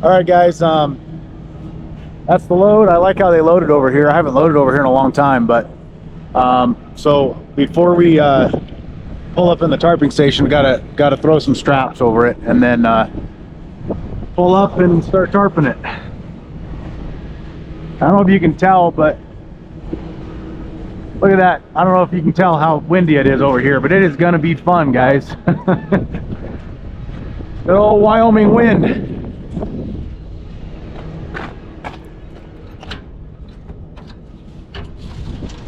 All right, guys. That's the load. I like how they loaded over here. I haven't loaded over here in a long time, but so before we pull up in the tarping station, we gotta throw some straps over it, and then pull up and start tarping it. I don't know if you can tell, but look at that. I don't know if you can tell how windy it is over here, but it is gonna be fun, guys. Good old Wyoming wind.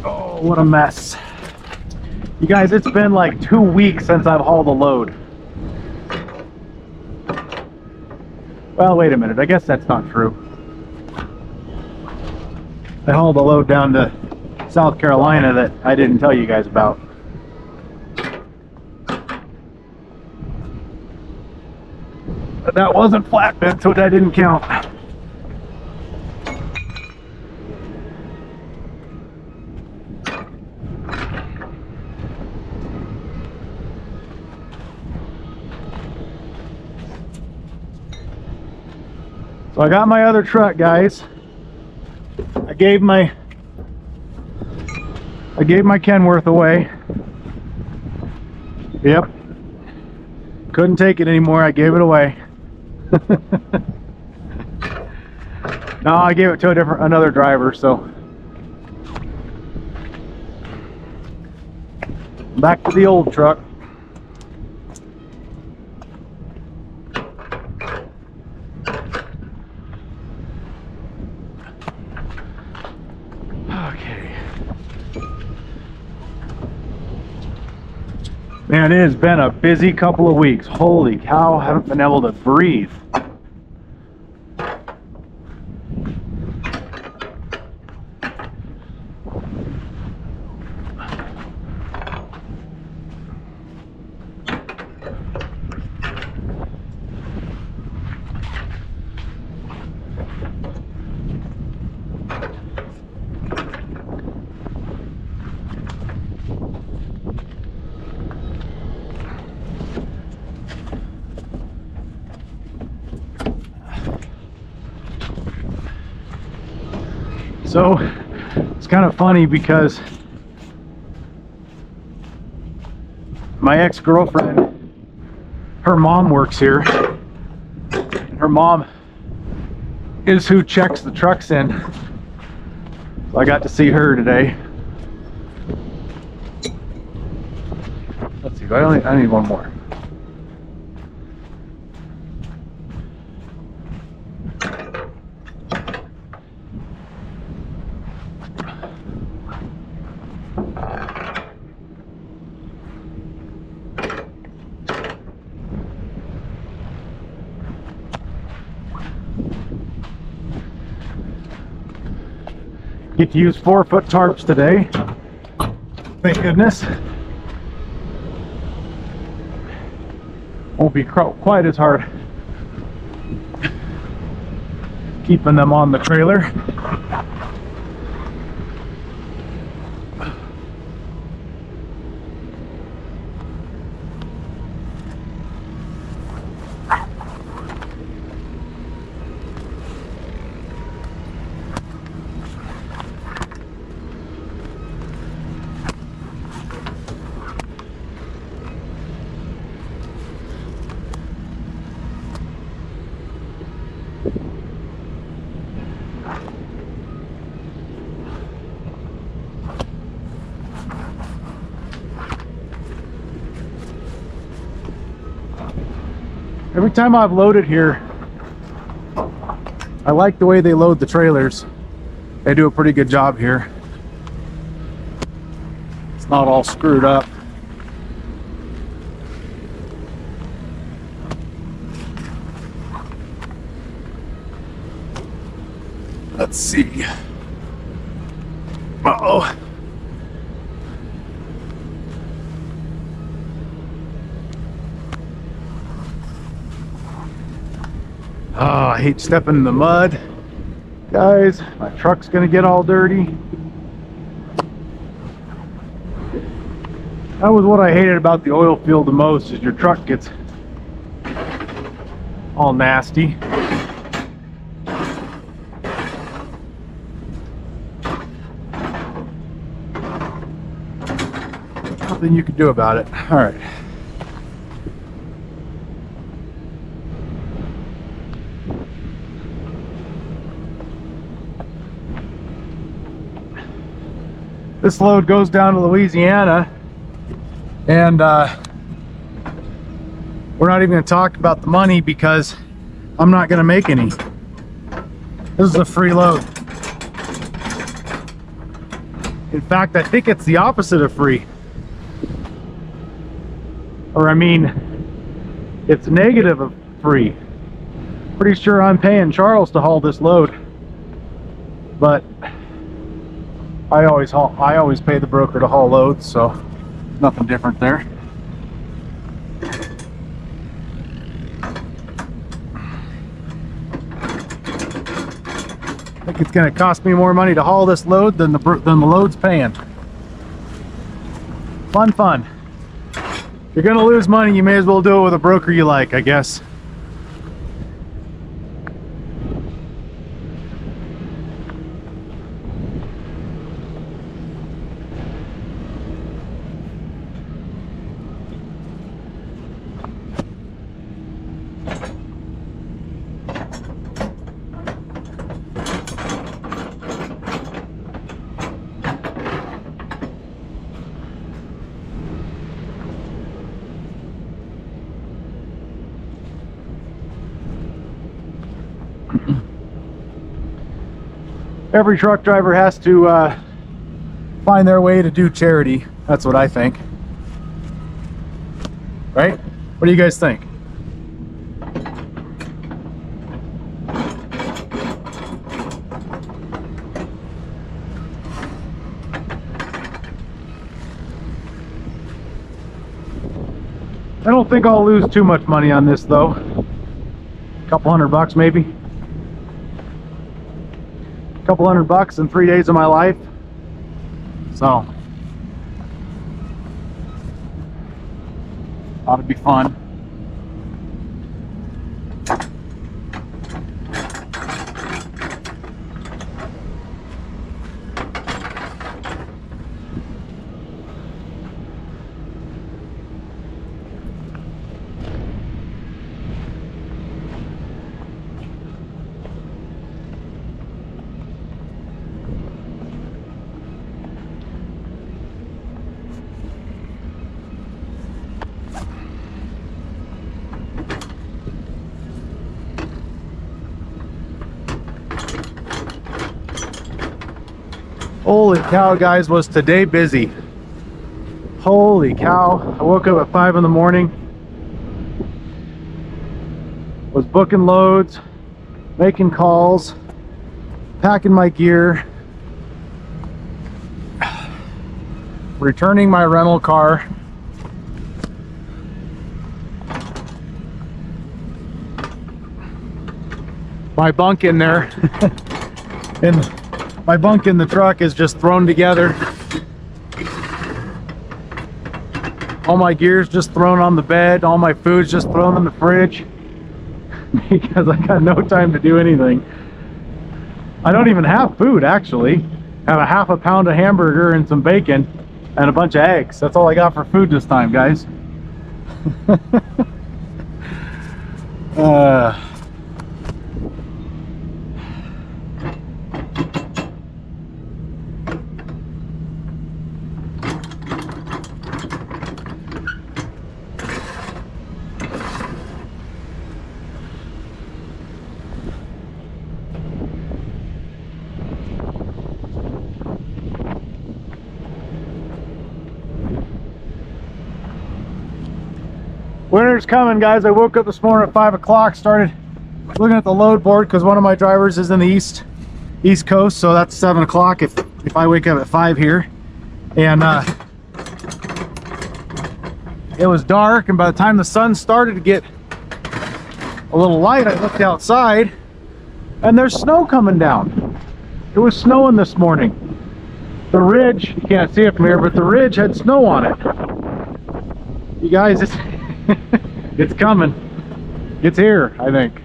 Oh, what a mess. You guys, it's been like 2 weeks since I've hauled a load. Well, wait a minute. I guess that's not true. I hauled a load down to South Carolina that I didn't tell you guys about. But that wasn't flatbed, so that didn't count. So I got my other truck, guys. I gave my Kenworth away. Yep. Couldn't take it anymore. I gave it away. No, I gave it to another driver, so back to the old truck. Okay. Man, it has been a busy couple of weeks. Holy cow, I haven't been able to breathe. So it's kind of funny because my ex-girlfriend, her mom works here. Her mom is who checks the trucks in. So I got to see her today. Let's see, I need one more. Get to use 4-foot tarps today. Thank goodness. Won't be quite as hard keeping them on the trailer. Every time I've loaded here, I like the way they load the trailers. They do a pretty good job here. It's not all screwed up. Let's see. Uh-oh. Oh, I hate stepping in the mud. Guys, my truck's gonna get all dirty. That was what I hated about the oil field the most, is your truck gets all nasty. nothing you can do about it. All right. This load goes down to Louisiana, and we're not even going to talk about the money because I'm not going to make any. This is a free load. In fact, I think it's the opposite of free. Or I mean, it's negative of free. Pretty sure I'm paying Charles to haul this load, but I always pay the broker to haul loads, so nothing different there. I think it's going to cost me more money to haul this load than the load's paying. Fun. If you're going to lose money, you may as well do it with a broker you like, I guess. Every truck driver has to find their way to do charity. That's what I think. Right? What do you guys think? I don't think I'll lose too much money on this though. A couple $100 maybe. Couple $100 in 3 days of my life, so ought to be fun. Holy cow, guys, was today busy. Holy cow. I woke up at 5 in the morning, was booking loads, making calls, packing my gear, returning my rental car, my bunk in there, and my bunk in the truck is just thrown together. All my gear's just thrown on the bed, all my food's just thrown in the fridge because I got no time to do anything. I don't even have food, actually. I have a half a pound of hamburger and some bacon and a bunch of eggs. That's all I got for food this time, guys. Winter's coming, guys. I woke up this morning at 5 o'clock, started looking at the load board because one of my drivers is in the east coast, so that's 7 o'clock if I wake up at 5 here. And it was dark, and by the time the sun started to get a little light, I looked outside and there's snow coming down. It was snowing this morning. The ridge, you can't see it from here, but the ridge had snow on it. You guys, it's coming. It's here, I think.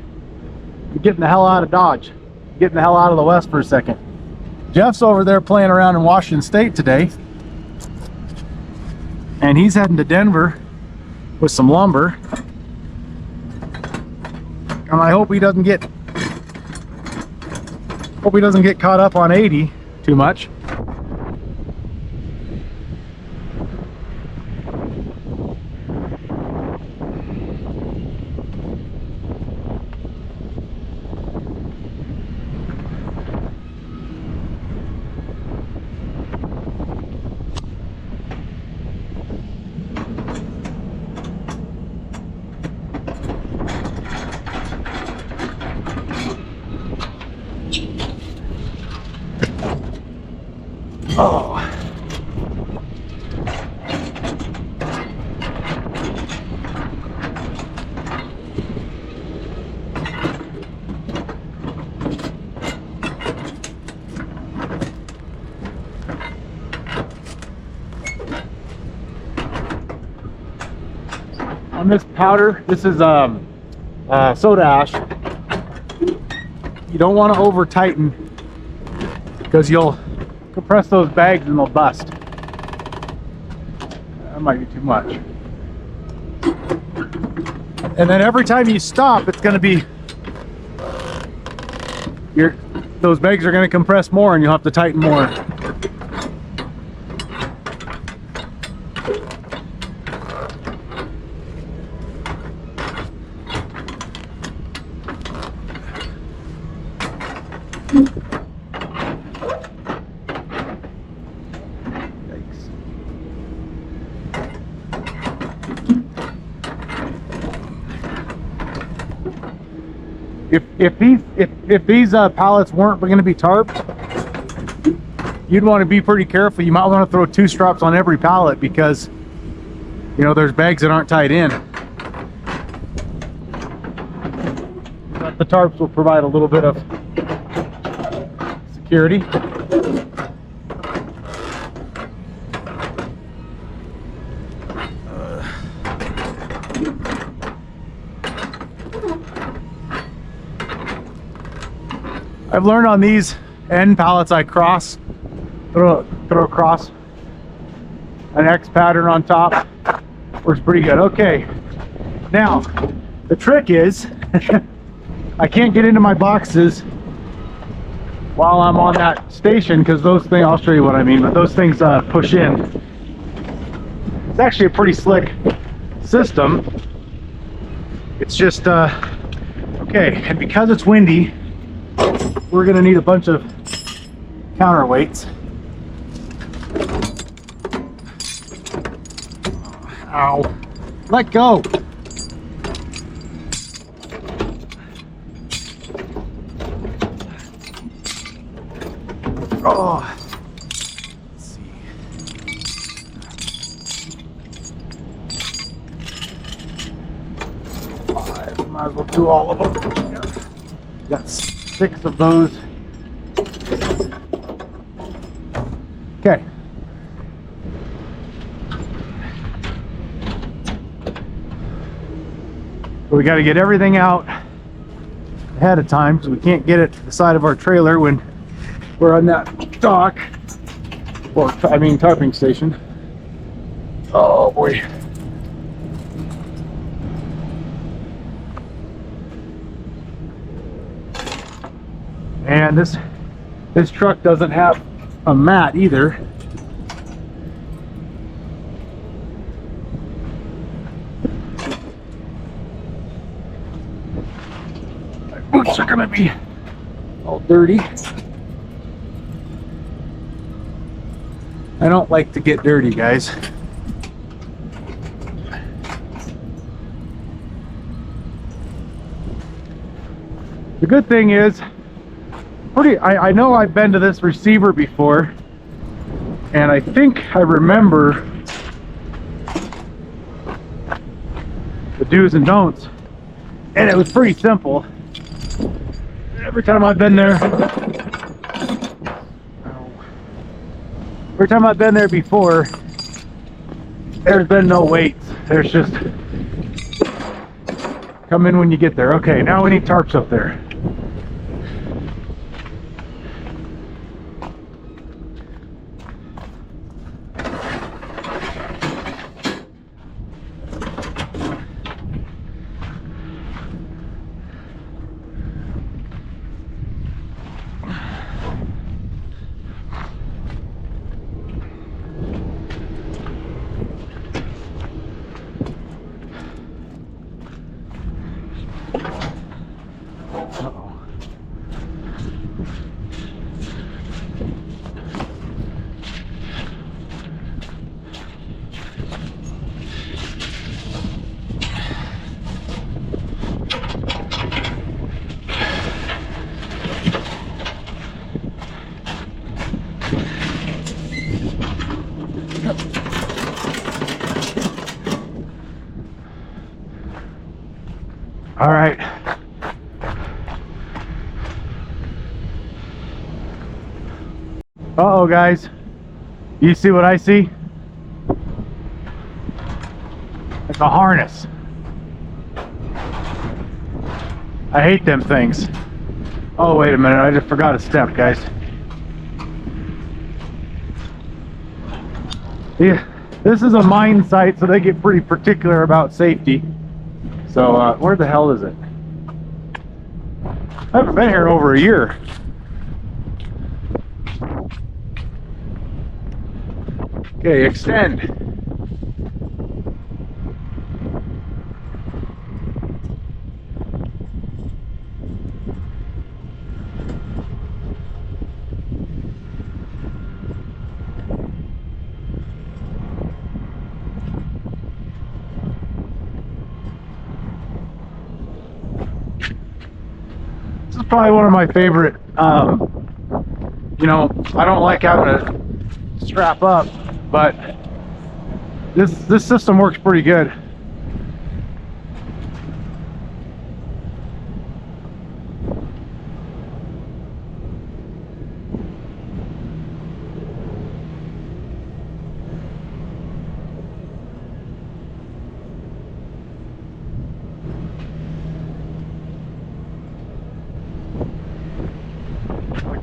I'm getting the hell out of Dodge. Getting the hell out of the West for a second. Jeff's over there playing around in Washington State today. and he's heading to Denver with some lumber. And I hope he doesn't get caught up on 80 too much. Oh. On this powder, this is soda ash. You don't want to over tighten because you'll compress those bags and they'll bust. That might be too much. And then every time you stop, it's going to be those bags are going to compress more and you'll have to tighten more. If these pallets weren't going to be tarped, you'd want to be pretty careful. You might want to throw 2 straps on every pallet because, you know, there's bags that aren't tied in. But the tarps will provide a little bit of security. I've learned on these end pallets I throw across an X pattern on top. Works pretty good. Okay, now the trick is I can't get into my boxes while I'm on that station because those things, I'll show you what I mean, but those things push in. It's actually a pretty slick system. It's just okay, and because it's windy, we're going to need a bunch of counterweights. Ow. Let go. Oh. Let's see. I might as well do all of them. Got 6 of those. Okay. So we got to get everything out ahead of time because we can't get it to the side of our trailer when we're on that dock, or I mean tarping station. Oh boy. And this truck doesn't have a mat either. My boots are gonna be all dirty. I don't like to get dirty, guys. The good thing is, I know I've been to this receiver before, and I think I remember the do's and don'ts, and it was pretty simple. Every time I've been there, before, there's been no weights. There's just come in when you get there. Okay, now we need tarps up there. Uh-oh. All right. Uh-oh, guys. You see what I see? It's a harness. I hate them things. Oh, wait a minute. I just forgot a step, guys. Yeah, this is a mine site, so they get pretty particular about safety. So, where the hell is it? I haven't been here in over a year. Okay, extend. This is probably one of my favorite, you know, I don't like having to strap up, but this system works pretty good.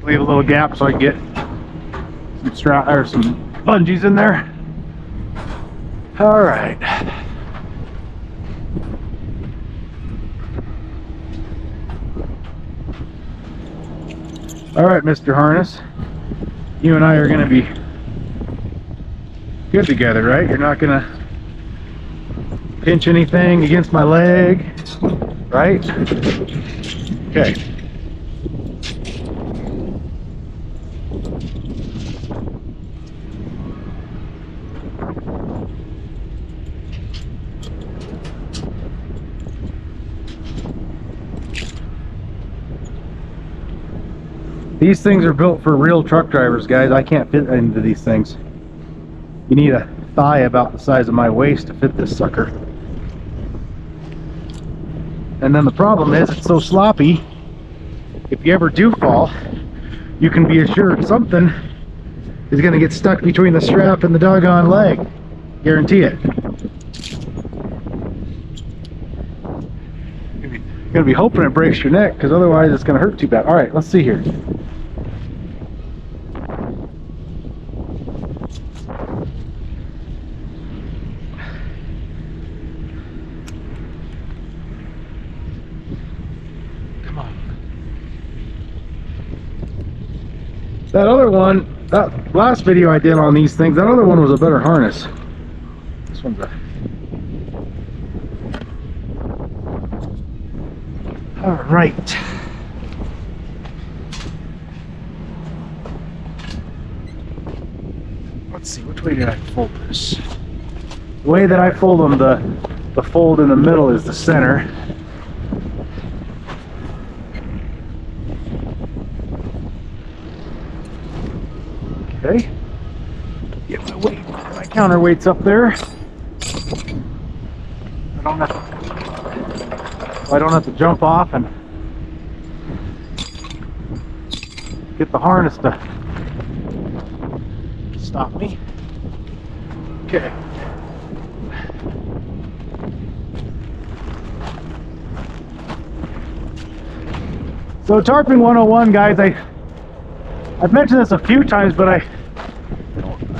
Leave a little gap so I can get some strap or some bungees in there. All right. All right, Mr. Harness. You and I are going to be good together, right? You're not going to pinch anything against my leg, right? Okay. These things are built for real truck drivers, guys. I can't fit into these things. You need a thigh about the size of my waist to fit this sucker. And then the problem is it's so sloppy, if you ever do fall, you can be assured something is going to get stuck between the strap and the doggone leg. Guarantee it. You're going to be hoping it breaks your neck, because otherwise it's going to hurt too bad. All right, let's see here. That other one, that last video I did on these things, that other one was a better harness. This one's a... Alright. Let's see, which way did I fold this? The way that I fold them, the fold in the middle is the center. Okay, get my weight, my counterweight's up there. I don't have to jump off and get the harness to stop me. Okay. So Tarping 101, guys, I've mentioned this a few times, but I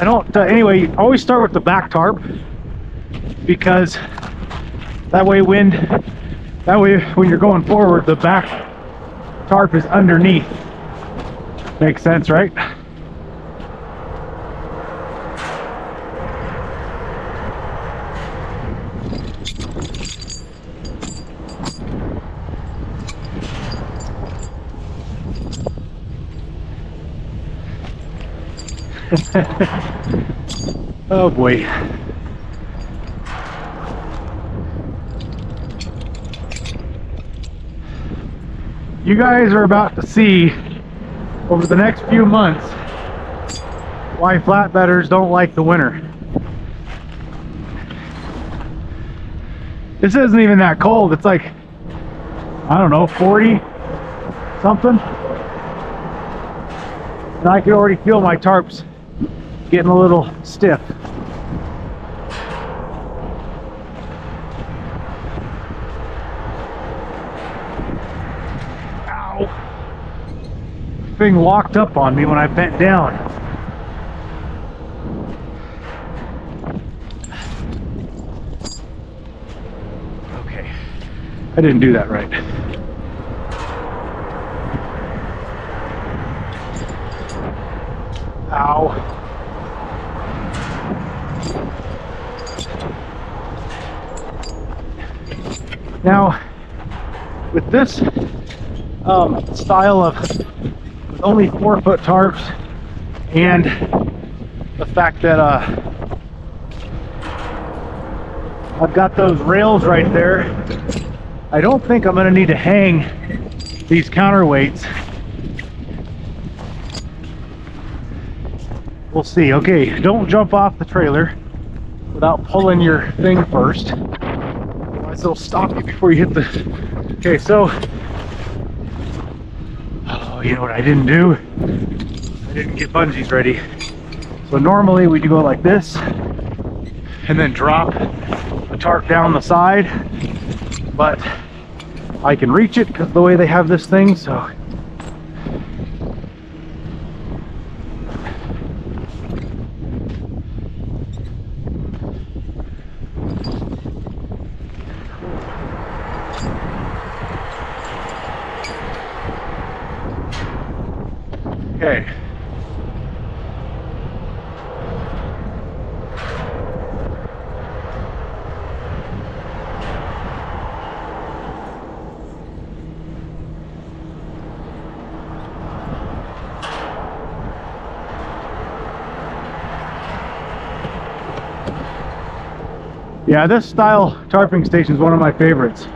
don't anyway, always start with the back tarp, because that way when you're going forward, the back tarp is underneath. Makes sense, right? Oh boy. You guys are about to see over the next few months why flatbedders don't like the winter. This isn't even that cold. It's like, I don't know, 40 something. And I can already feel my tarps getting a little stiff. Ow. Thing locked up on me when I bent down. Okay, I didn't do that right. Ow. Now, with this style of only 4-foot tarps and the fact that I've got those rails right there, I don't think I'm going to need to hang these counterweights. We'll see. Okay, don't jump off the trailer without pulling your thing first. Otherwise it'll stop you before you hit the... Okay, so... Oh, you know what I didn't do? I didn't get bungees ready. So normally we do go like this and then drop the tarp down the side, but I can reach it because of the way they have this thing, so... Okay. Yeah, this style tarping station is one of my favorites.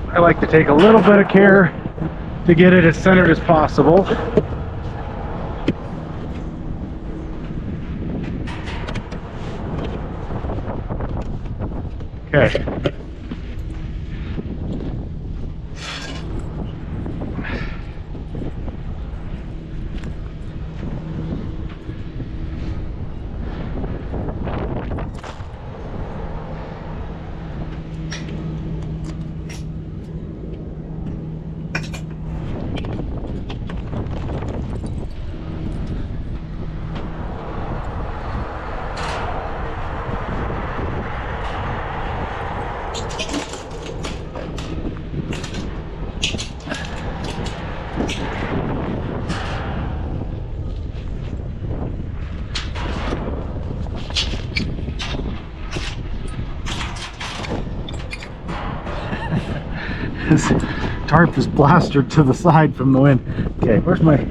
I like to take a little bit of care to get it as centered as possible. Okay. This tarp is plastered to the side from the wind. Okay, where's my...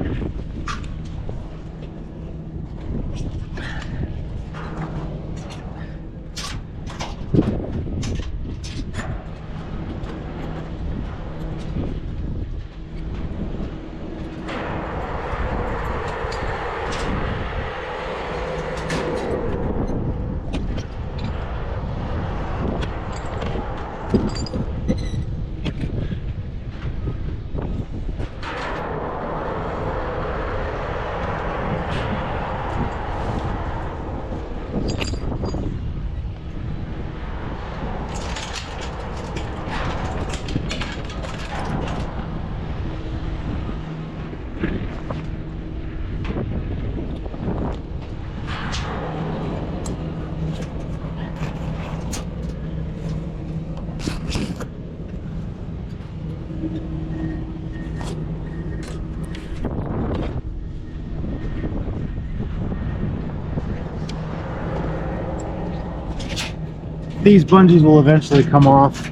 These bungees will eventually come off,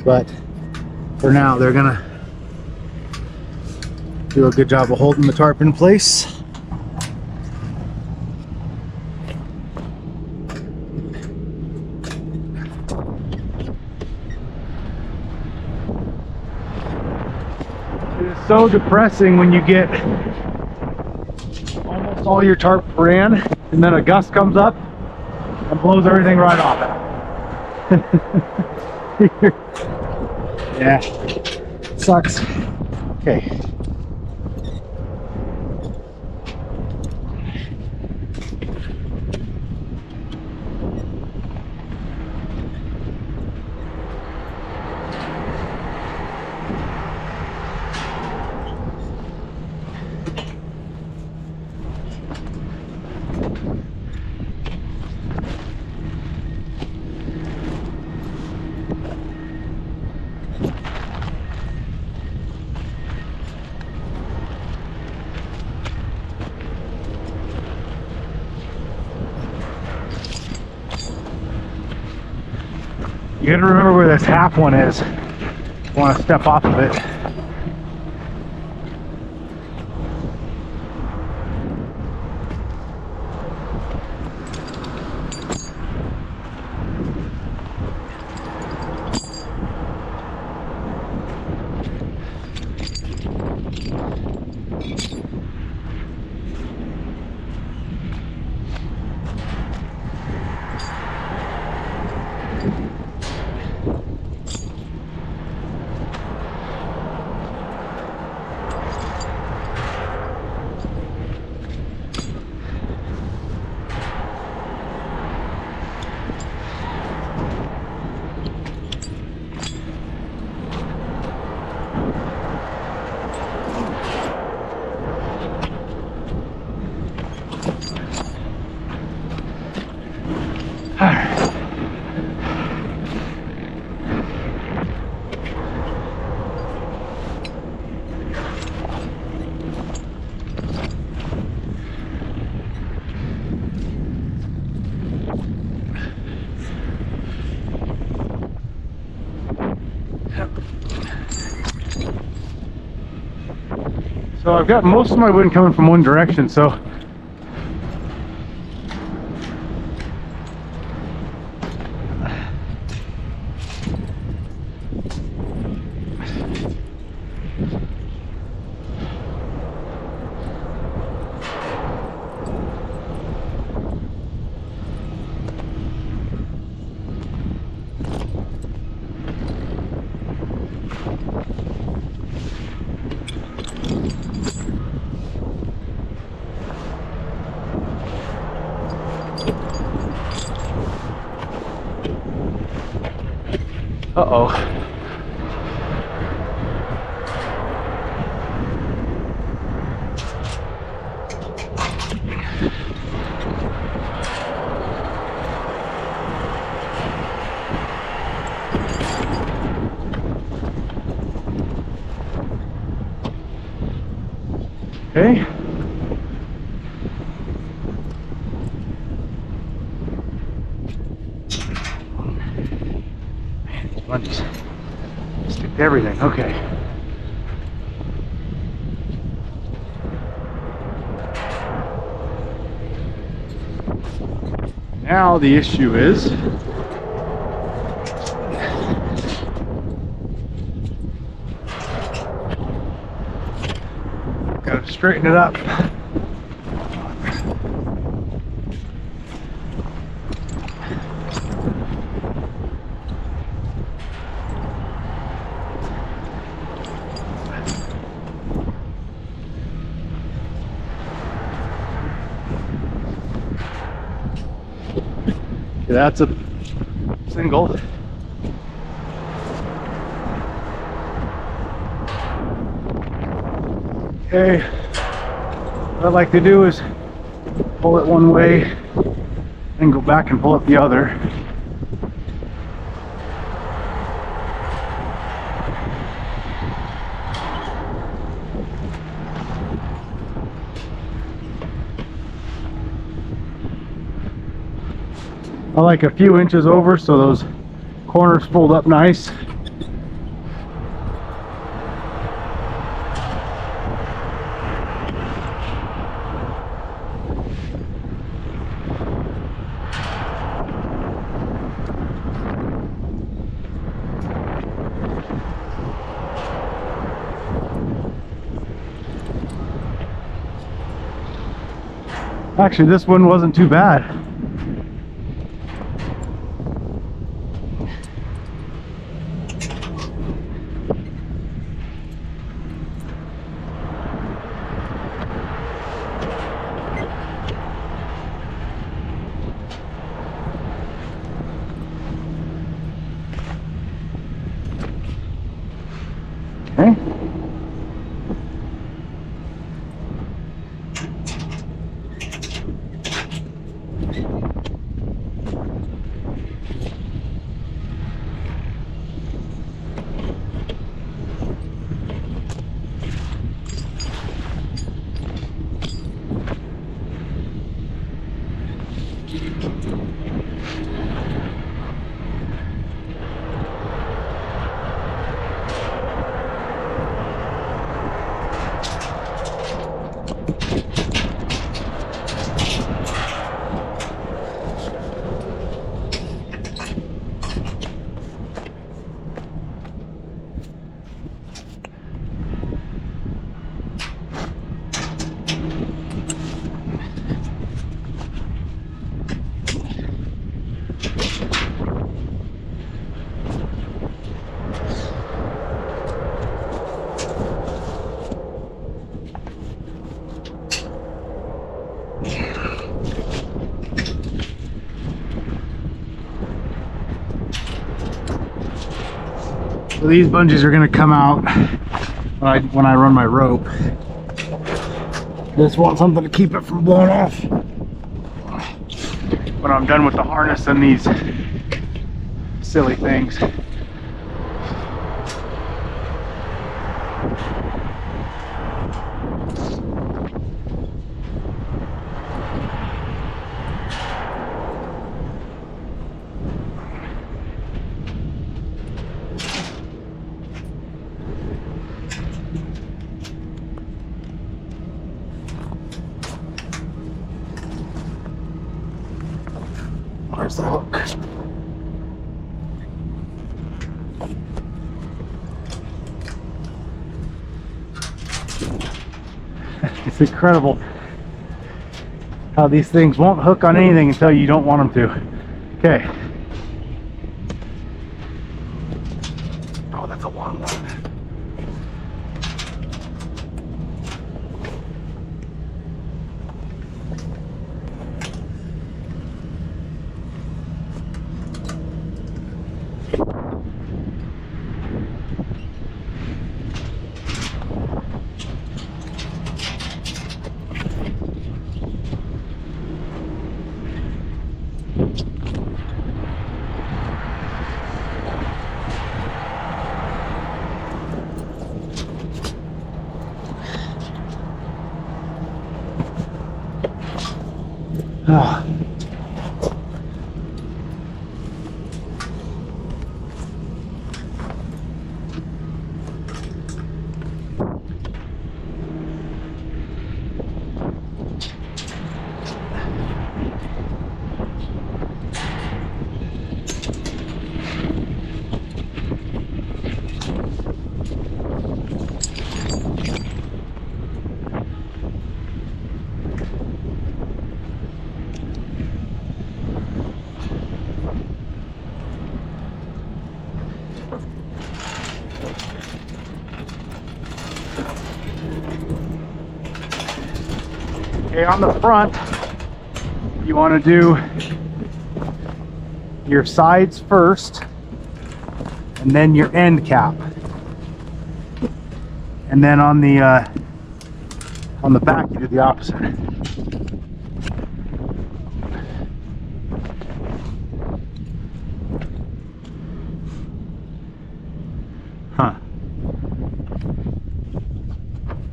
but for now they're gonna do a good job of holding the tarp in place. It is so depressing when you get almost all your tarp ran and then a gust comes up and blows everything right off. Yeah, sucks. Okay. You gotta remember where this half one is. You want to step off of it. So I've got most of my wind coming from one direction, so uh-oh. Okay. Lunges. Stick to everything. Okay. Now the issue is gotta straighten it up. That's a single. Okay, what I like to do is pull it one way, then go back and pull it the other. I like a few inches over so those corners fold up nice. Actually, this one wasn't too bad. Okay. So these bungees are going to come out when I run my rope. I just want something to keep it from blowing off when I'm done with the harness and these silly things. Where's the hook? It's incredible how these things won't hook on anything until you don't want them to. Okay. Oh, that's a long one. Ah. Okay, on the front, you want to do your sides first, and then your end cap. And then on the back, you do the opposite. Huh.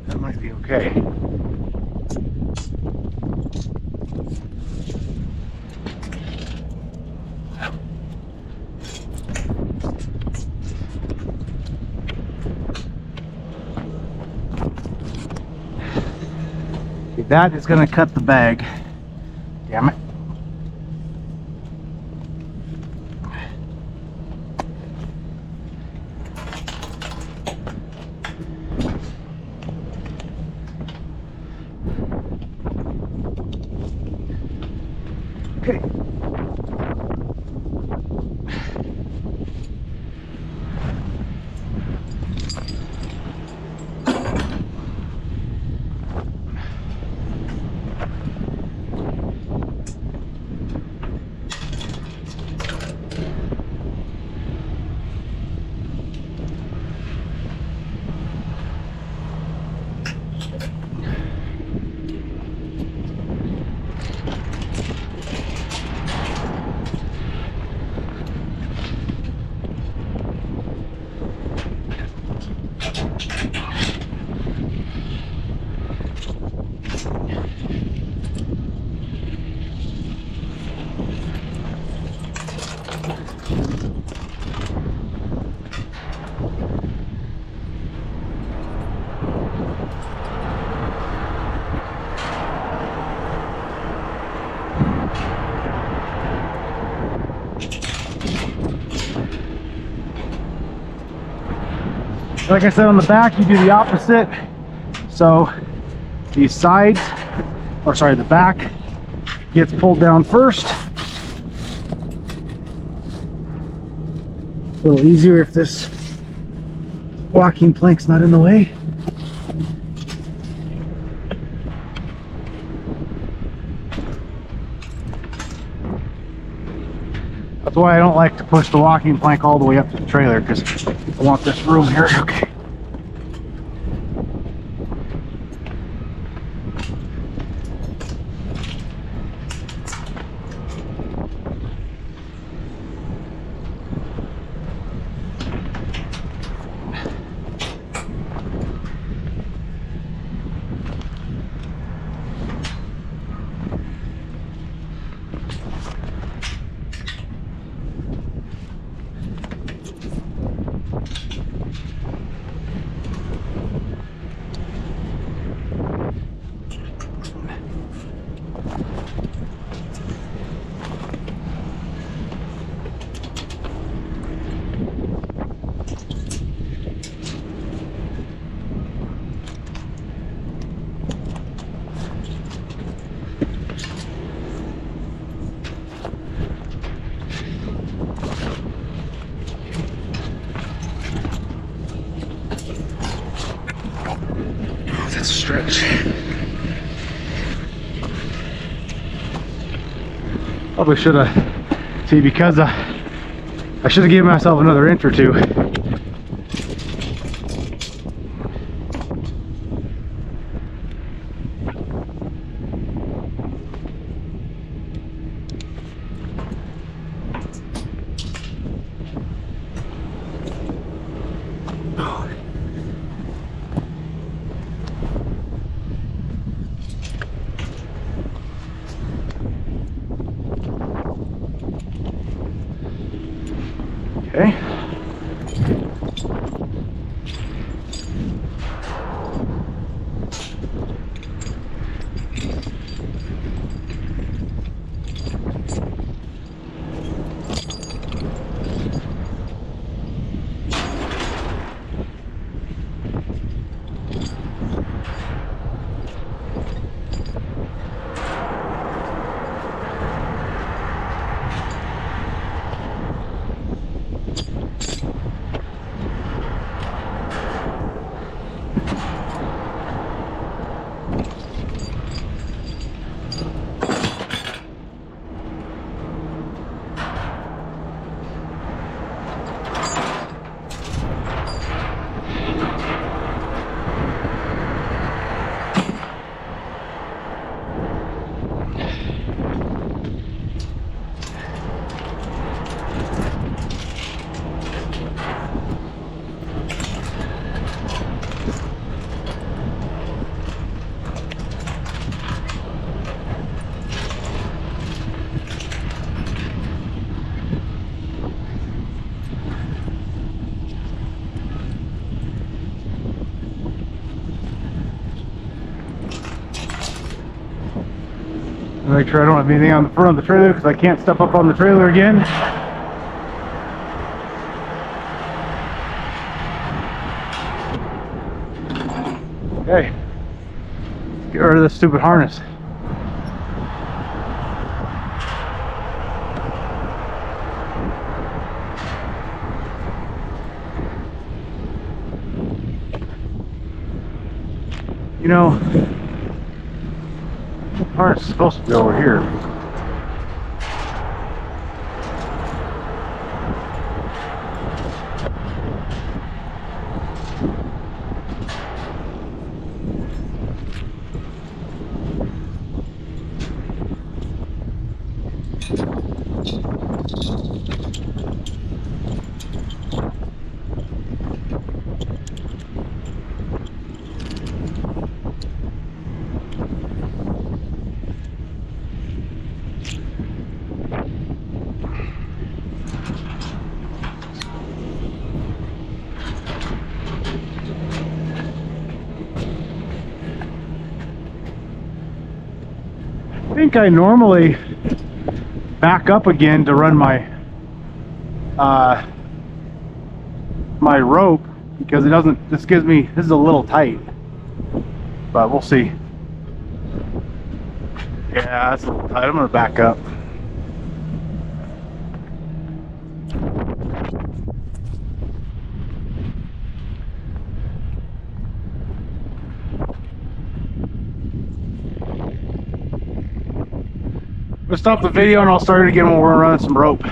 That might be okay. that is going to cut the bag. Damn it. Okay. Like I said, on the back, you do the opposite. So these sides, or sorry, the back gets pulled down first. A little easier if this walking plank's not in the way. That's why I don't like to push the walking plank all the way up to the trailer, because I want this room here. Okay. That's a stretch. Probably should have, see, because I should have given myself another inch or two. Okay. make sure I don't have anything on the front of the trailer because I can't step up on the trailer again. Okay, get rid of this stupid harness. You know, the harness is supposed to be over here. I think I normally back up again to run my my rope because it doesn't. This is a little tight, but we'll see. Yeah, that's a little tight. I'm gonna back up. We'll stop the video and I'll start it again when we're running some rope.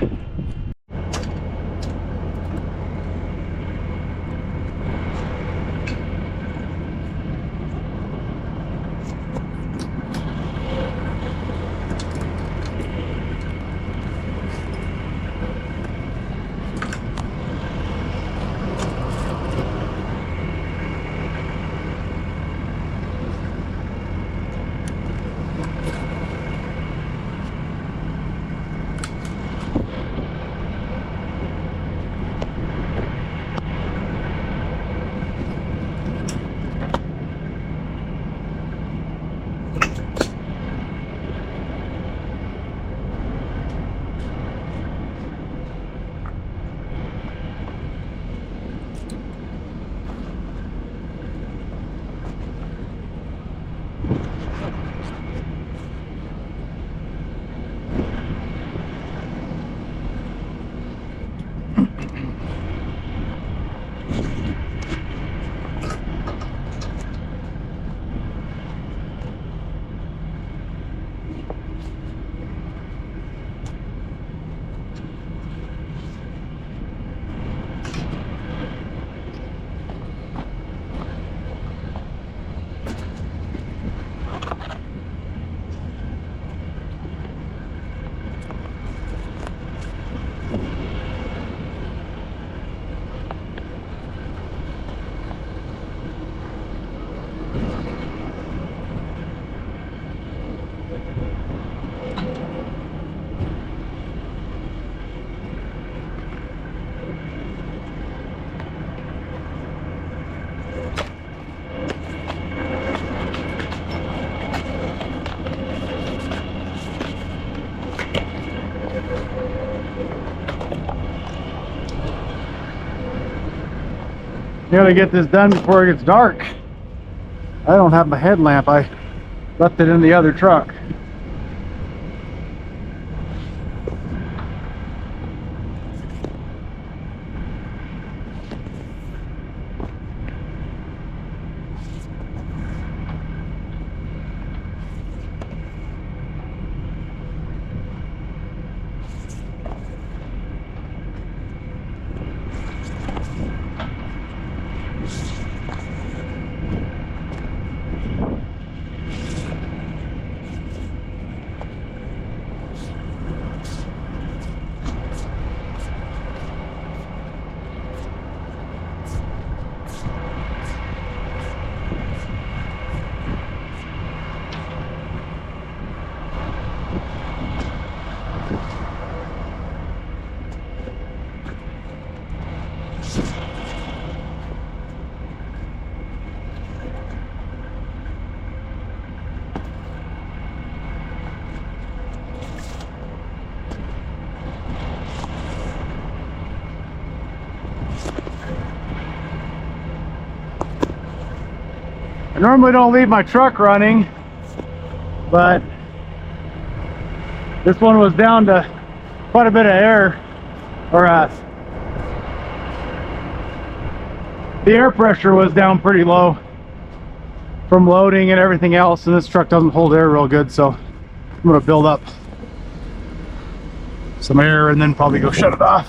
Gotta get this done before it gets dark. I don't have my headlamp. I left it in the other truck. I normally don't leave my truck running, but this one was down to quite a bit of air, or the air pressure was down pretty low from loading and everything else, and this truck doesn't hold air real good, so I'm gonna build up some air and then probably go shut it off.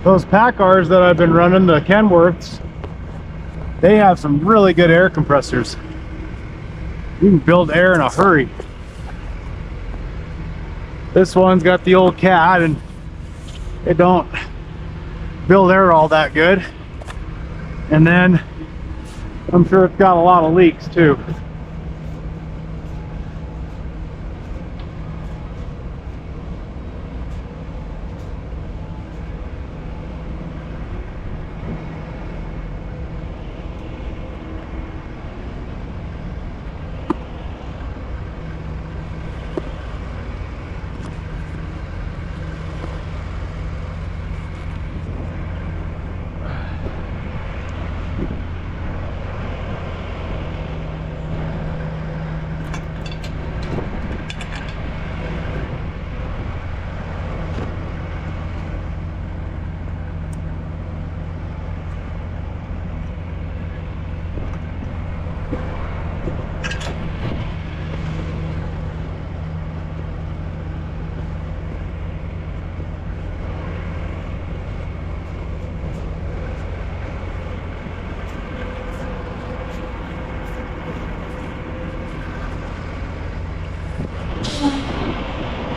Those Packars that I've been running, the Kenworths, they have some really good air compressors. You can build air in a hurry. This one's got the old cat and it don't build air all that good. And then I'm sure it's got a lot of leaks too.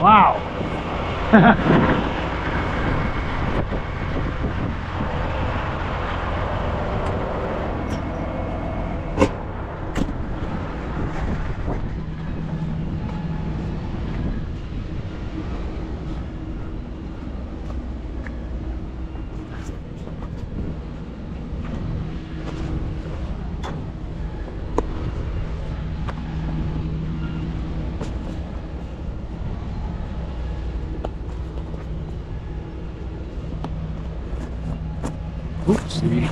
Wow. Oopsie.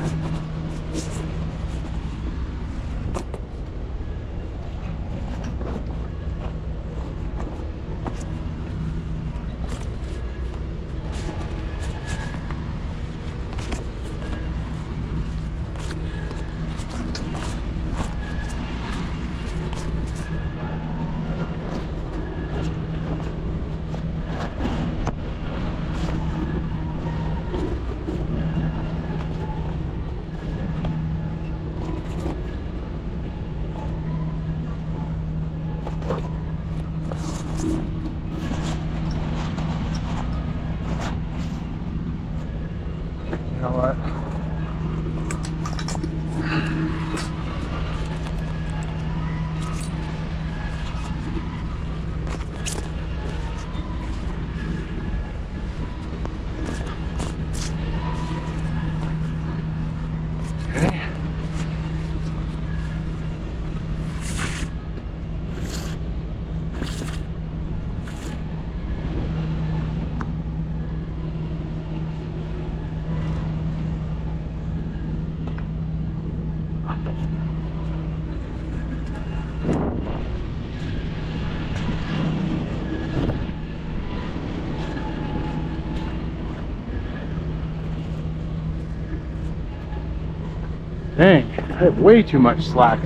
Dang, I have way too much slack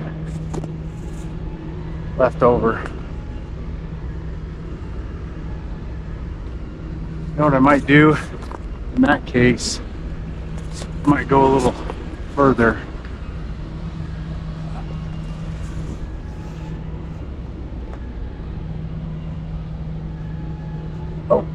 left over. You know what I might do in that case? I might go a little further. Oh.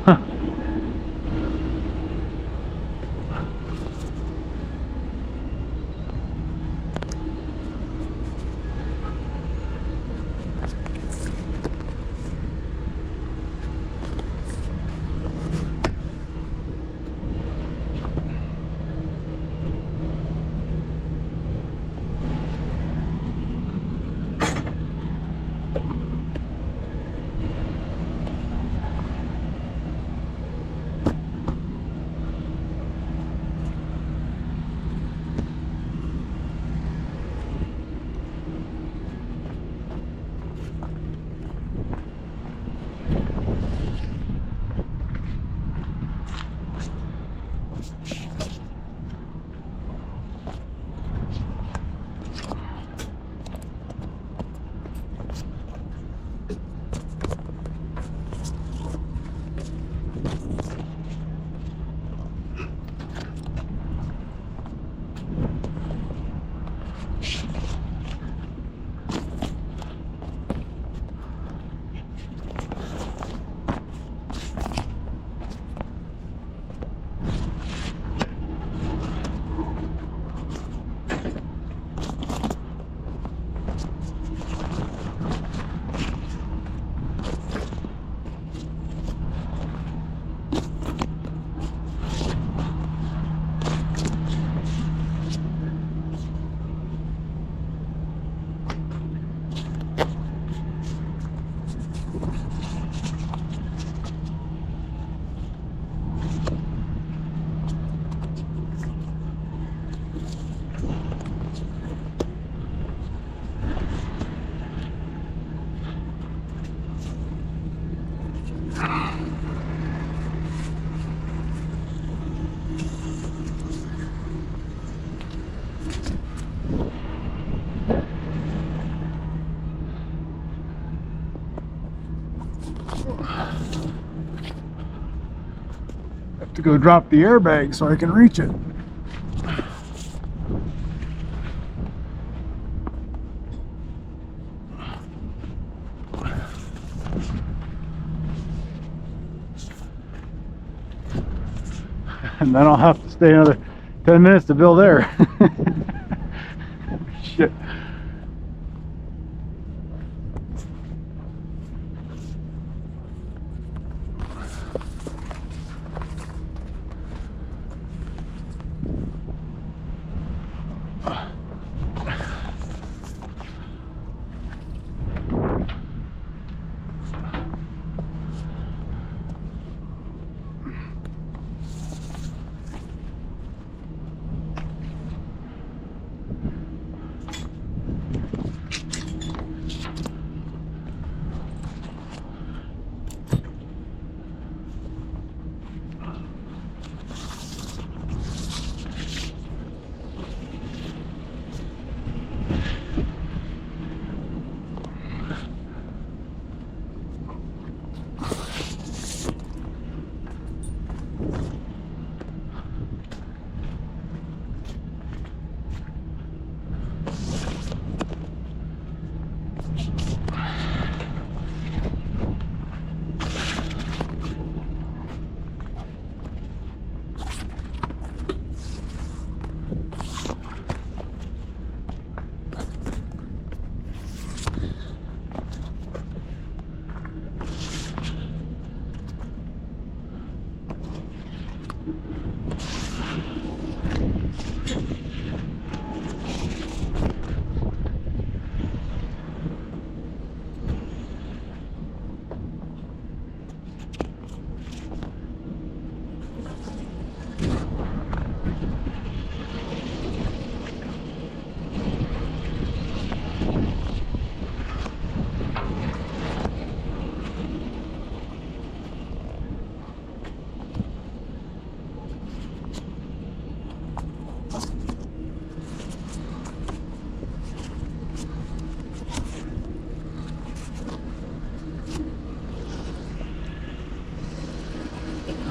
Huh. Have to go drop the airbag so I can reach it. And then I'll have to stay another 10 minutes to build air. Shit.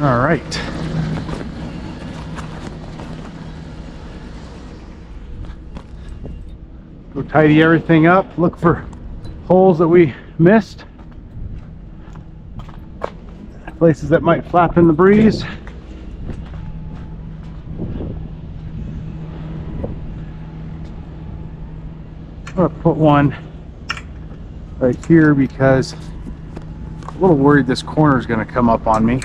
All right. Go tidy everything up, look for holes that we missed, places that might flap in the breeze. I'm gonna put one right here because I'm a little worried this corner is gonna come up on me.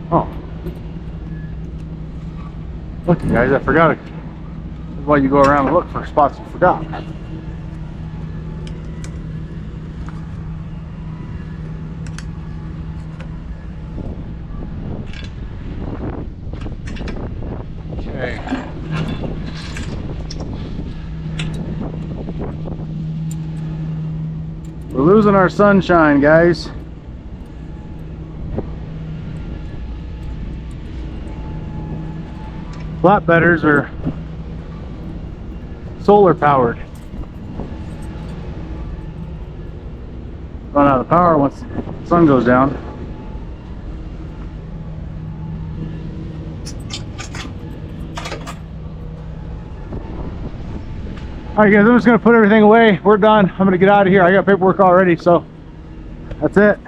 Oh, look, guys, I forgot it. That's why you go around and look for spots you forgot. Okay. We're losing our sunshine, guys. Flatbedders are solar powered. Run out of power once the sun goes down. Alright guys, I'm just going to put everything away. We're done. I'm going to get out of here. I got paperwork already, so that's it.